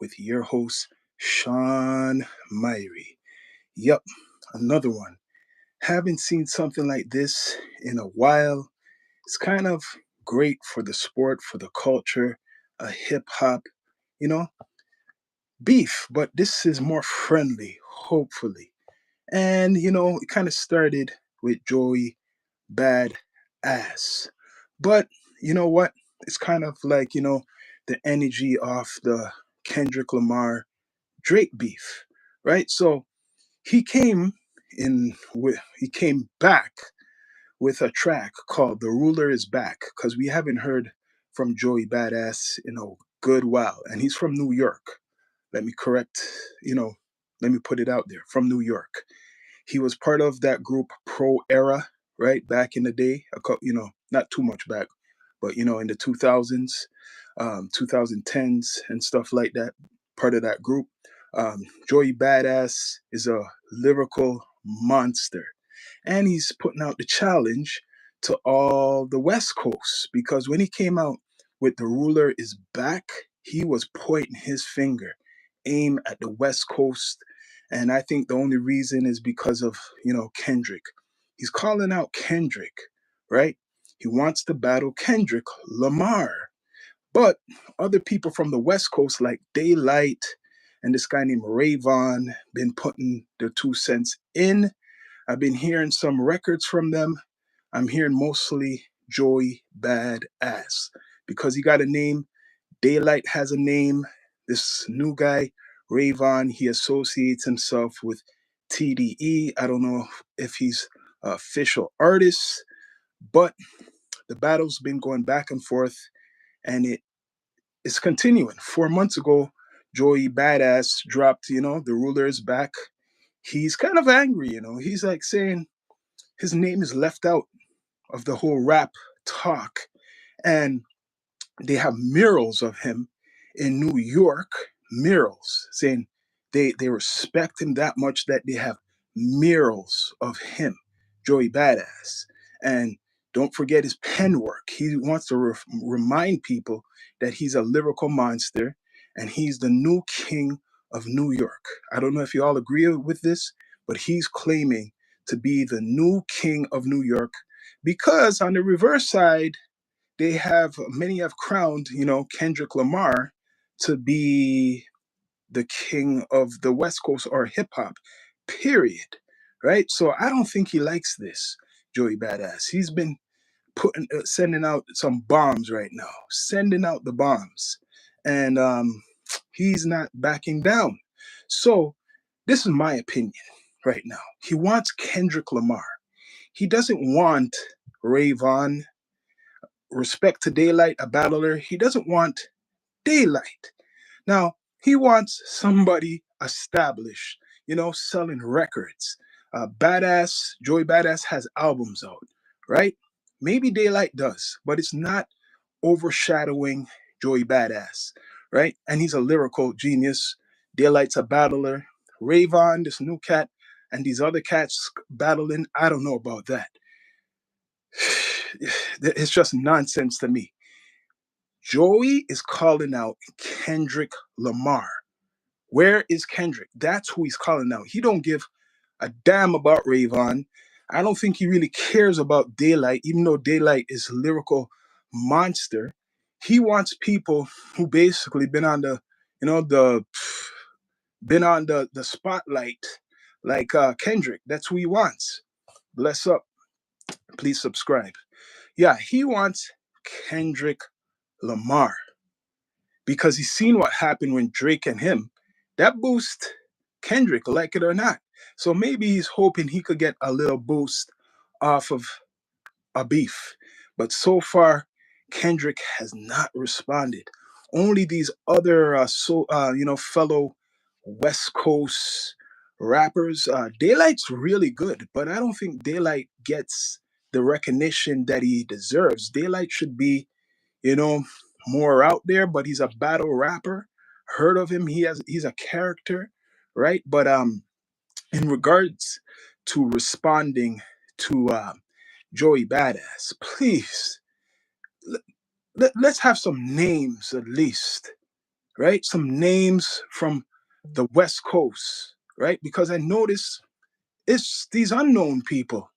with your host, Sean Myrie. Yep, another one. Haven't seen something like this in a while. It's kind of great for the sport, for the culture, a hip hop, you know, beef, but this is more friendly, hopefully. And, it kind of started with Joey Bad Ass. But you know what? It's kind of like, the energy of the Kendrick Lamar Drake beef, right? So he came back with a track called The Ruler Is Back, because we haven't heard from Joey Badass in a good while. And he's from New York. Let me correct, you know, let me put it out there, from New York. He was part of that group Pro Era, right? Back in the day, not too much back, but in the 2000s, 2010s and stuff like that, part of that group. Joey Badass is a lyrical monster, and he's putting out the challenge to all the West Coast, because when he came out with The Ruler Is Back, he was pointing his finger, aim at the West Coast. And I think the only reason is because of, Kendrick. He's calling out Kendrick, right? He wants to battle Kendrick Lamar. But other people from the West Coast, like DAYLYT and this guy named Rayvon, been putting their 2 cents in. I've been hearing some records from them. I'm hearing mostly Joey Bad Ass, because he got a name. DAYLYT has a name. This new guy, Rayvon, he associates himself with TDE. I don't know if he's an official artist, but the battle's been going back and forth, and it's continuing. 4 months ago, Joey Badass dropped, The Ruler Is Back. He's kind of angry, He's like saying his name is left out of the whole rap talk. And they have murals of him in New York, murals saying they respect him that much that they have murals of him, Joey Badass. And don't forget his pen work. He wants to remind people that he's a lyrical monster and he's the new king of New York. I don't know if you all agree with this, but he's claiming to be the new king of New York, because on the reverse side, many have crowned, Kendrick Lamar to be the king of the West Coast or hip hop, period. Right? So I don't think he likes this, Joey Badass. He's been sending out some bombs right now, sending out the bombs. And he's not backing down. So this is my opinion right now. He wants Kendrick Lamar. He doesn't want Rayvon. Respect to DAYLYT, a battler. He doesn't want DAYLYT. Now, he wants somebody established, selling records. Joey Badass has albums out, right? Maybe DAYLYT does, but it's not overshadowing Joey Badass, right? And he's a lyrical genius. DAYLYT's a battler. Rayvon, this new cat, and these other cats battling, I don't know about that. It's just nonsense to me. Joey is calling out Kendrick Lamar. Where is Kendrick? That's who he's calling out. He don't give a damn about Rayvon. I don't think he really cares about DAYLYT, even though DAYLYT is a lyrical monster. He wants people who basically been on the spotlight, like Kendrick. That's who he wants. Bless up. Please subscribe. Yeah, he wants Kendrick Lamar, because he's seen what happened when Drake and him. That boost Kendrick, like it or not. So maybe he's hoping he could get a little boost off of a beef. But so far, Kendrick has not responded. Only these other, fellow West Coast rappers. DAYLYT's really good, but I don't think DAYLYT gets the recognition that he deserves. DAYLYT should be, you know, more out there, but he's a battle rapper. Heard of him? He's a character, right? But in regards to responding to Joey Badass, please let's have some names at least. right? Some names from the West Coast, right? Because I notice it's these unknown people,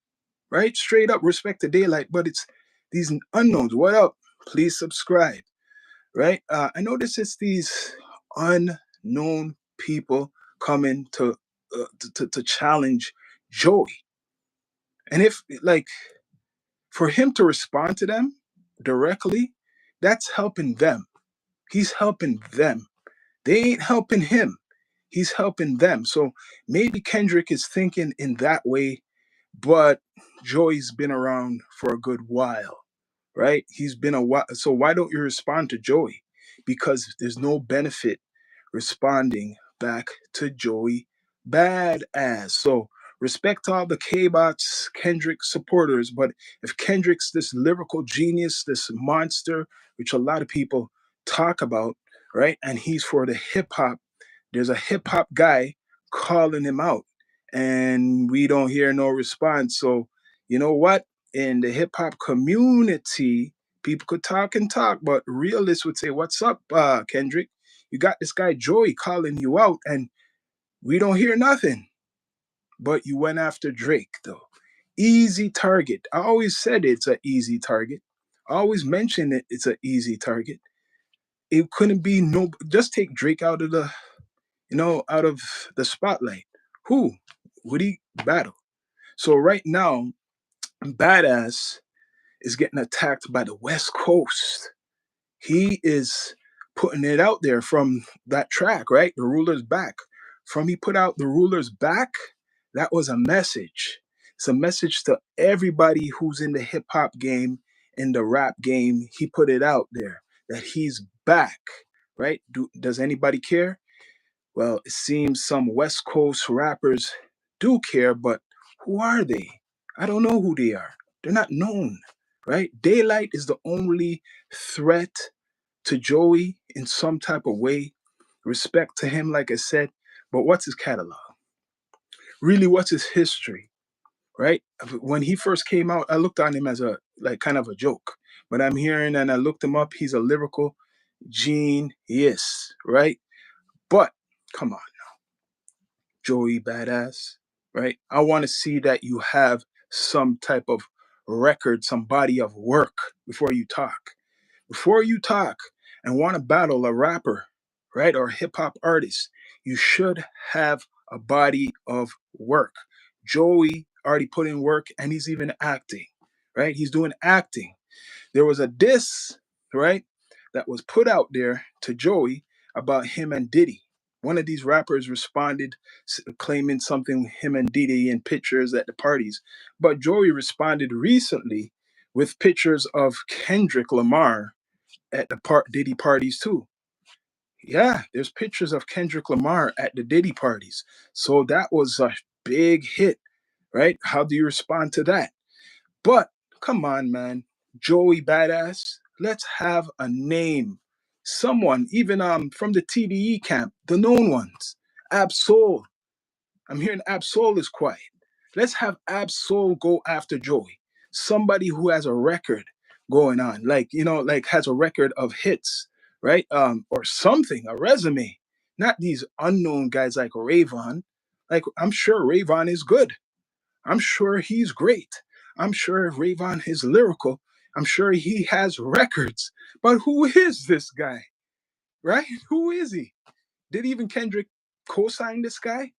right? Straight up respect to DAYLYT, but it's these unknowns. What up? Please subscribe, right? I notice it's these unknown people coming to challenge Joey, and if like for him to respond to them directly, that's helping them. He's helping them. They ain't helping him. He's helping them. So maybe Kendrick is thinking in that way, but Joey's been around for a good while, right? He's been a while. So why don't you respond to Joey? Because there's no benefit responding back to Joey Badass. So respect to all the K-Bots, Kendrick supporters, but if Kendrick's this lyrical genius, this monster, which a lot of people talk about, right? And he's for the hip hop, there's a hip hop guy calling him out, and we don't hear no response. So, you know what? In the hip hop community, people could talk and talk, but realists would say, "What's up, Kendrick? You got this guy Joey calling you out, and we don't hear nothing." But you went after Drake, though. Easy target. I always said it's an easy target. I always mention it. It's an easy target. It couldn't be no. Just take Drake out of the out of the spotlight. Who would he battle? So right now, Badass is getting attacked by the West Coast. He is putting it out there from that track, right? The Ruler's Back. From he put out The Ruler's Back, that was a message. It's a message to everybody who's in the hip hop game, in the rap game. He put it out there that he's back, right? Does anybody care? Well, it seems some West Coast rappers do care, but who are they? I don't know who they are. They're not known, right? DAYLYT is the only threat to Joey in some type of way. Respect to him, like I said, but what's his catalog? Really, what's his history, right? When he first came out, I looked on him as a like kind of a joke, but I'm hearing and I looked him up. He's a lyrical genius, right? But come on, Joey Badass, right? I want to see that you have some type of record, some body of work before you talk. Before you talk and want to battle a rapper, right, or a hip hop artist, you should have a body of work. Joey already put in work and he's even acting, right? He's doing acting. There was a diss, right, that was put out there to Joey about him and Diddy. One of these rappers responded claiming something him and Diddy in pictures at the parties. But Joey responded recently with pictures of Kendrick Lamar at the Diddy parties too. Yeah, there's pictures of Kendrick Lamar at the Diddy parties. So that was a big hit, right? How do you respond to that? But come on, man, Joey Badass, let's have a name. Someone, even from the TDE camp, the known ones. Absol. I'm hearing Absol is quiet. Let's have Absol go after Joey. Somebody who has a record going on, like like has a record of hits, right? Or something, a resume. Not these unknown guys like Rayvon. Like I'm sure Rayvon is good. I'm sure he's great. I'm sure Rayvon is lyrical. I'm sure he has records. But who is this guy? Right? Who is he? Did even Kendrick co-sign this guy?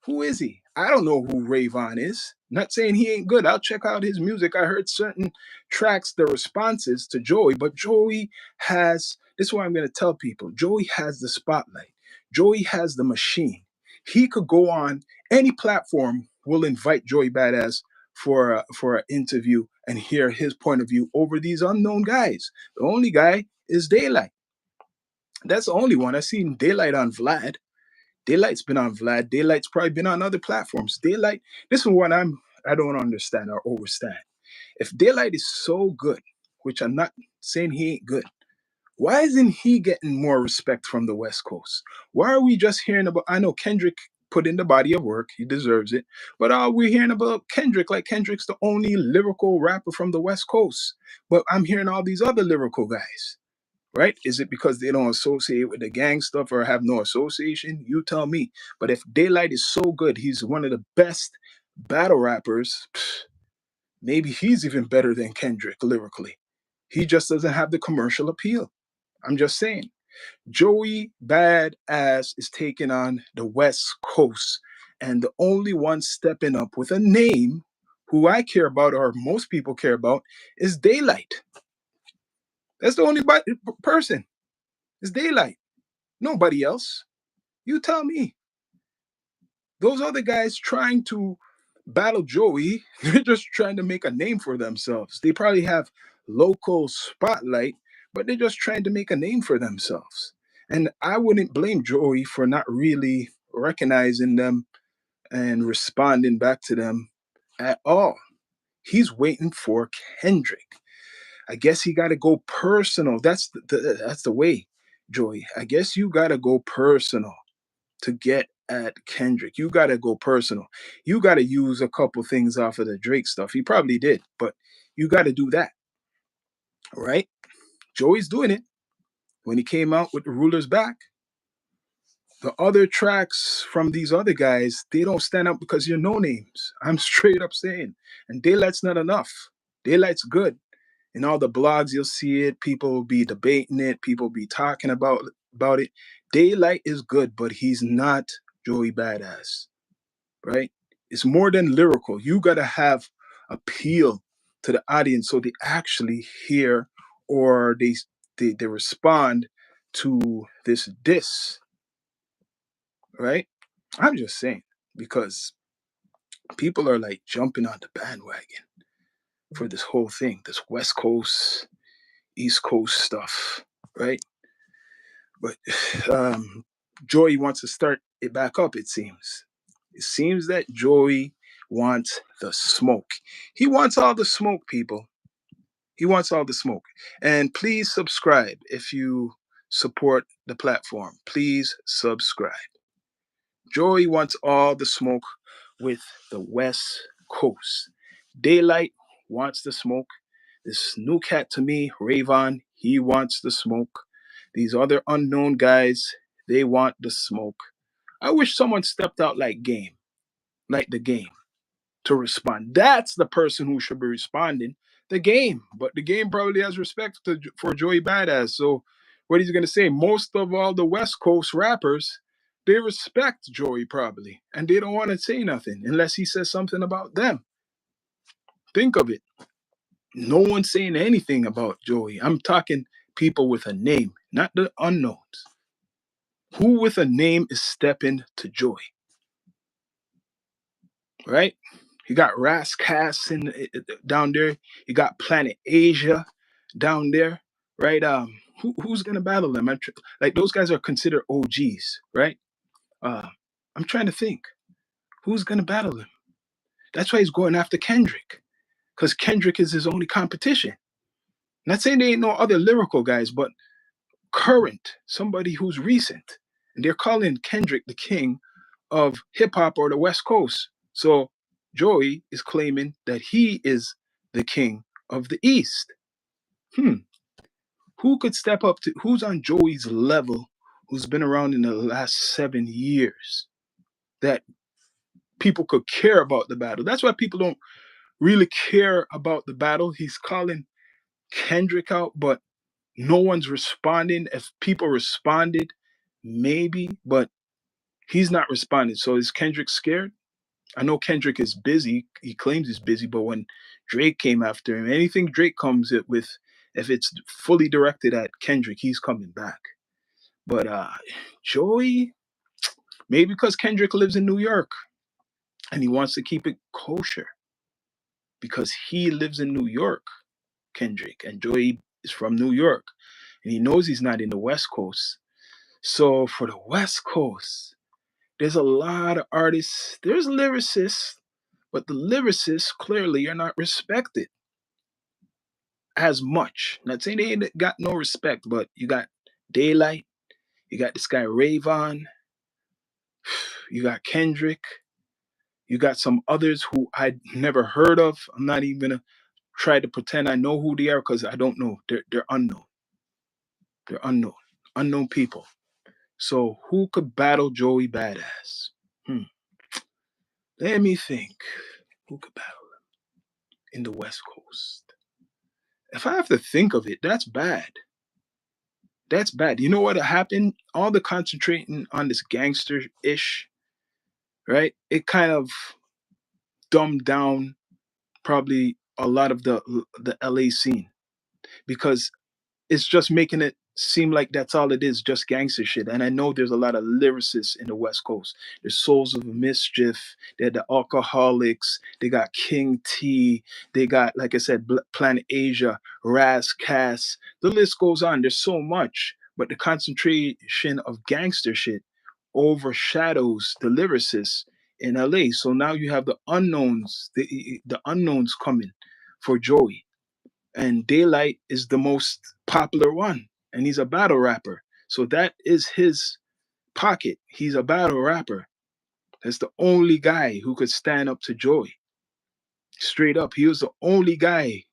Who is he? I don't know who Rayvon is. Not saying he ain't good. I'll check out his music. I heard certain tracks, the responses to Joey, but Joey has this is what I'm going to tell people. Joey has the spotlight. Joey has the machine. He could go on any platform. Will invite Joey Badass for an interview and hear his point of view over these unknown guys. The only guy is DAYLYT. That's the only one. I've seen DAYLYT on Vlad. DAYLYT's been on Vlad. DAYLYT's probably been on other platforms. DAYLYT, this is what I don't understand or overstand. If DAYLYT is so good, which I'm not saying he ain't good, why isn't he getting more respect from the West Coast? Why are we just hearing about I know Kendrick put in the body of work, he deserves it, but are we hearing about Kendrick like Kendrick's the only lyrical rapper from the West Coast? But I'm hearing all these other lyrical guys. right? Is it because they don't associate with the gang stuff or have no association? You tell me. But if DAYLYT is so good, he's one of the best battle rappers. Maybe he's even better than Kendrick lyrically. He just doesn't have the commercial appeal. I'm just saying. Joey Badass is taking on the West Coast, and the only one stepping up with a name who I care about, or most people care about, is DAYLYT. That's the only person. It's DAYLYT. Nobody else. You tell me. Those other guys trying to battle Joey, they're just trying to make a name for themselves. They probably have local spotlight, but they're just trying to make a name for themselves. And I wouldn't blame Joey for not really recognizing them and responding back to them at all. He's waiting for Kendrick. I guess he got to go personal. That's the way, Joey. I guess you got to go personal to get at Kendrick. You got to go personal. You got to use a couple things off of the Drake stuff. He probably did, but you got to do that, right? Joey's doing it. When he came out with the Ruler's Back, the other tracks from these other guys, they don't stand up because you're no names. I'm straight up saying. And DAYLYT's not enough. DAYLYT's good. In all the blogs, you'll see it. People will be debating it. People will be talking about it. DAYLYT is good, but he's not Joey Badass, right? It's more than lyrical. You got to have appeal to the audience so they actually hear or they respond to this diss, right? I'm just saying because people are like jumping on the bandwagon for this whole thing, this West Coast, East Coast stuff, right? But Joey wants to start it back up, it seems. It seems that Joey wants the smoke. He wants all the smoke, people. He wants all the smoke. And please subscribe if you support the platform. Please subscribe. Joey wants all the smoke with the West Coast. DAYLYT wants the smoke. This new cat to me, Rayvon, he wants the smoke. These other unknown guys, they want the smoke. I wish someone stepped out like the game, to respond. That's the person who should be responding. The game, but the game probably has respect for Joey Badass. So, what he's gonna say? Most of all the West Coast rappers, they respect Joey probably, and they don't want to say nothing unless he says something about them. Think of it. No one's saying anything about Joey. I'm talking people with a name, not the unknowns. Who with a name is stepping to Joey, right? You got Rascas down there. You got Planet Asia down there, right? Who's gonna battle them? Like those guys are considered OGs, right? Uh, I'm trying to think who's gonna battle him. That's why he's going after Kendrick, because Kendrick is his only competition. Not saying there ain't no other lyrical guys, but current, somebody who's recent, and they're calling Kendrick the king of hip hop or the West Coast. So Joey is claiming that he is the king of the East. Hmm. Who could step up to who's on Joey's level, who's been around in the last 7 years that people could care about the battle? That's why people don't really care about the battle. He's calling Kendrick out, but no one's responding. If people responded, maybe, but he's not responding. So is Kendrick scared? I know Kendrick is busy. He claims he's busy, but when Drake came after him, anything Drake comes it with, if it's fully directed at Kendrick, he's coming back. But Joey, maybe because Kendrick lives in New York and he wants to keep it kosher because he lives in New York, Kendrick, and Joey is from New York, and he knows he's not in the West Coast. So for the West Coast, there's a lot of artists. There's lyricists, but the lyricists clearly are not respected as much. Not saying they ain't got no respect, but you got DAYLYT, you got this guy Rayvon, you got Kendrick, you got some others who I'd never heard of. I'm not even gonna try to pretend I know who they are because I don't know. They're unknown. They're unknown people. So who could battle Joey Badass? Hmm. Let me think. Who could battle in the West Coast? If I have to think of it, that's bad. That's bad. You know what happened? All the concentrating on this gangster ish, right? It kind of dumbed down probably a lot of the LA scene because it's just making it seem like that's all it is, just gangster shit. And I know there's a lot of lyricists in the West Coast. There's Souls of Mischief, they're the Alcoholics, they got King T, they got, like I said, Planet Asia, Raz Cass. The list goes on. There's so much, but the concentration of gangster shit overshadows the lyricists in LA. So now you have the unknowns coming for Joey, and DAYLYT is the most popular one, and he's a battle rapper. So that is his pocket. He's a battle rapper. That's the only guy who could stand up to Joey. Straight up, he was the only guy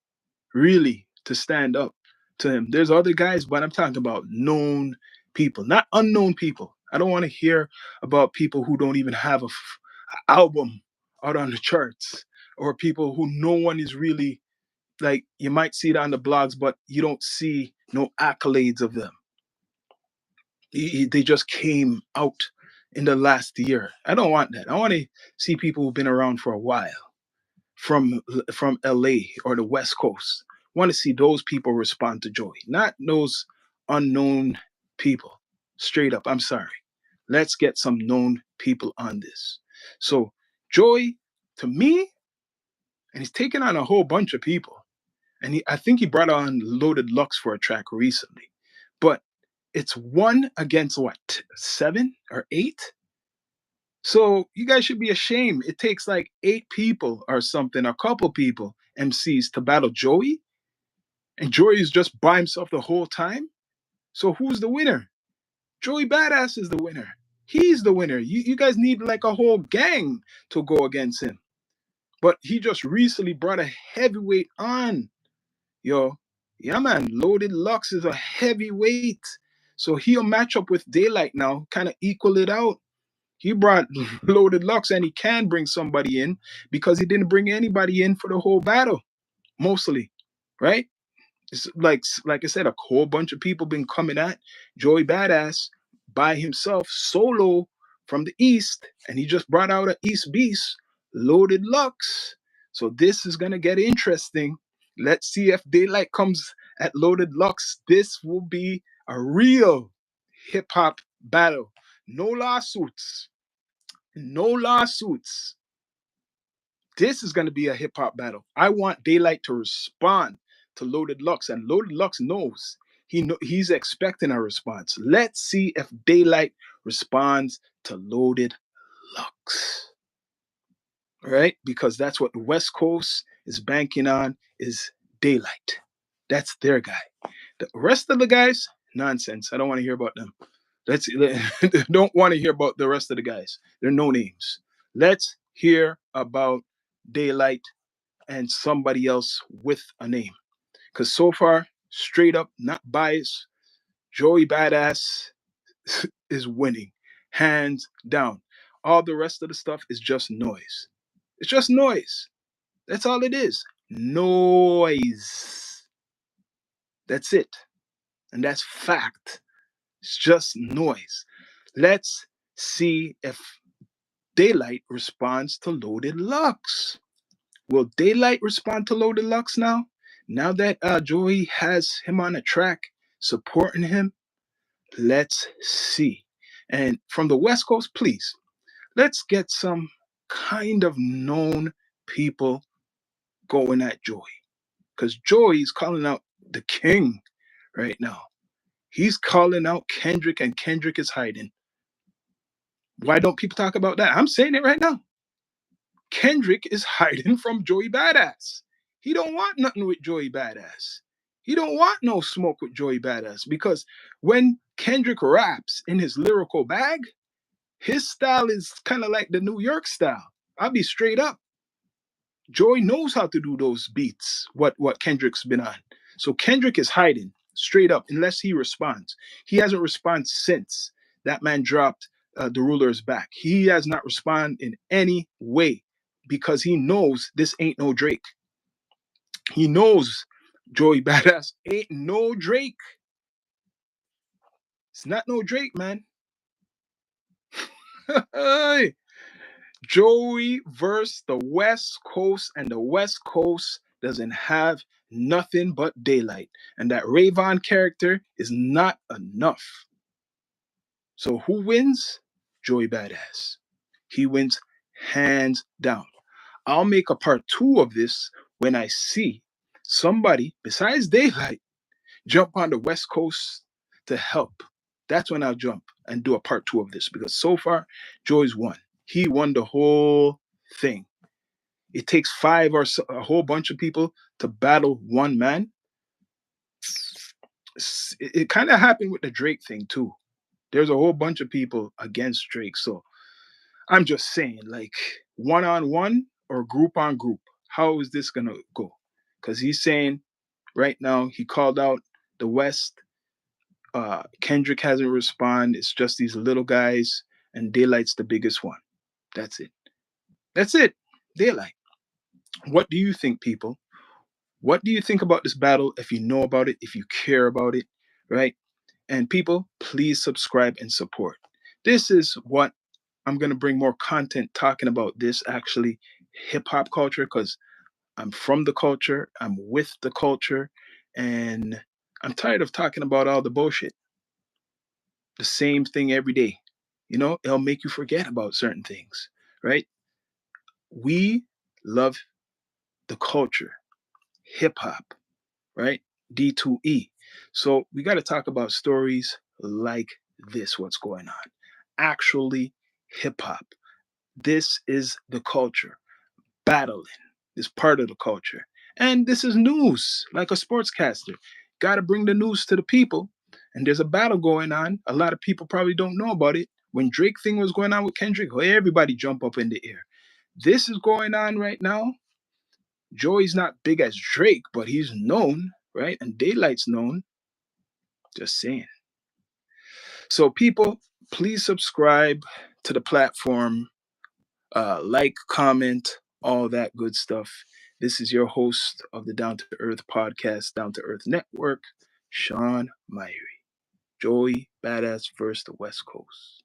really to stand up to him. There's other guys, but I'm talking about known people, not unknown people. I don't want to hear about people who don't even have a album out on the charts, or people who no one is really, like, you might see it on the blogs, but you don't see no accolades of them. They just came out in the last year. I don't want that. I want to see people who've been around for a while from LA or the West Coast. I want to see those people respond to Joey, not those unknown people. Straight up, I'm sorry. Let's get some known people on this. So Joey, to me, and he's taken on a whole bunch of people. And I think he brought on Loaded Lux for a track recently. But it's one against what, 7 or 8? So you guys should be ashamed. It takes like 8 people or something, a couple people, MCs, to battle Joey. And Joey is just by himself the whole time. So who's the winner? Joey Badass is the winner. He's the winner. You guys need like a whole gang to go against him. But he just recently brought a heavyweight on. Yo, yeah, man, Loaded Lux is a heavyweight. So he'll match up with DAYLYT now, kind of equal it out. He brought Loaded Lux, and he can bring somebody in because he didn't bring anybody in for the whole battle, mostly, right? It's like I said, a whole bunch of people been coming at Joey Badass by himself, solo from the East, and he just brought out an East Beast, Loaded Lux. So this is gonna get interesting. Let's see if DAYLYT comes at Loaded Lux. This will be a real hip hop battle. No lawsuits. No lawsuits. This is going to be a hip hop battle. I want DAYLYT to respond to Loaded Lux, and Loaded Lux knows he's expecting a response. Let's see if DAYLYT responds to Loaded Lux. All right, because that's what the West Coast is banking on, is DAYLYT. That's their guy. The rest of the guys, nonsense. I don't want to hear about them. Let's don't want to hear about the rest of the guys. They're no names. Let's hear about DAYLYT and somebody else with a name. Because so far, straight up, not biased, Joey Badass is winning, hands down. All the rest of the stuff is just noise. It's just noise. That's all it is. Noise. That's it. And that's fact. It's just noise. Let's see if DAYLYT responds to Loaded Lux. Will DAYLYT respond to Loaded Lux now? Now that Joey has him on a track supporting him, let's see. And from the West Coast, please, let's get some kind of known people going at Joey. Because Joey's calling out the king right now. He's calling out Kendrick, and Kendrick is hiding. Why don't people talk about that? I'm saying it right now. Kendrick is hiding from Joey Badass. He don't want nothing with Joey Badass. He don't want no smoke with Joey Badass, because when Kendrick raps in his lyrical bag, his style is kind of like the New York style. I'll be straight up. Joey knows how to do those beats, what Kendrick's been on. So Kendrick is hiding. straight up, unless he responds. He hasn't responded since that man dropped the ruler is back. He has not responded in any way because he knows this ain't no Drake. He knows Joey Badass ain't no Drake. It's not no Drake, man. Hey, Joey versus the West Coast, and the West Coast doesn't have nothing but DAYLYT. And that Rayvon character is not enough. So who wins? Joey Badass. He wins hands down. I'll make a part two of this when I see somebody besides DAYLYT jump on the West Coast to help. That's when I'll jump and do a part two of this because so far, Joey's won. He won the whole thing. It takes five or so, a whole bunch of people to battle one man. It kind of happened with the Drake thing too. There's a whole bunch of people against Drake. So I'm just saying, like, one on one or group on group, how is this gonna go? Because he's saying right now he called out the West. Kendrick hasn't responded. It's just these little guys, and DAYLYT's the biggest one. That's it. That's it. DAYLYT. What do you think, people? What do you think about this battle? If you know about it, if you care about it, right? And people, please subscribe and support. This is what I'm going to bring more content talking about this actually hip hop culture because I'm from the culture, I'm with the culture, and I'm tired of talking about all the bullshit. The same thing every day. It'll make you forget about certain things, right? We love the culture, hip hop, right? D2E. So we got to talk about stories like this, what's going on. Actually, hip hop. This is the culture. Battling is part of the culture. And this is news, like a sportscaster. Got to bring the news to the people. And there's a battle going on. A lot of people probably don't know about it. When Drake thing was going on with Kendrick, everybody jump up in the air. This is going on right now. Joey's not big as Drake, but he's known, right? And DAYLYT's known. Just saying. So, people, please subscribe to the platform, like, comment, all that good stuff. This is your host of the Down to Earth podcast, Down to Earth Network, Sean Myrie. Joey Badass versus the West Coast.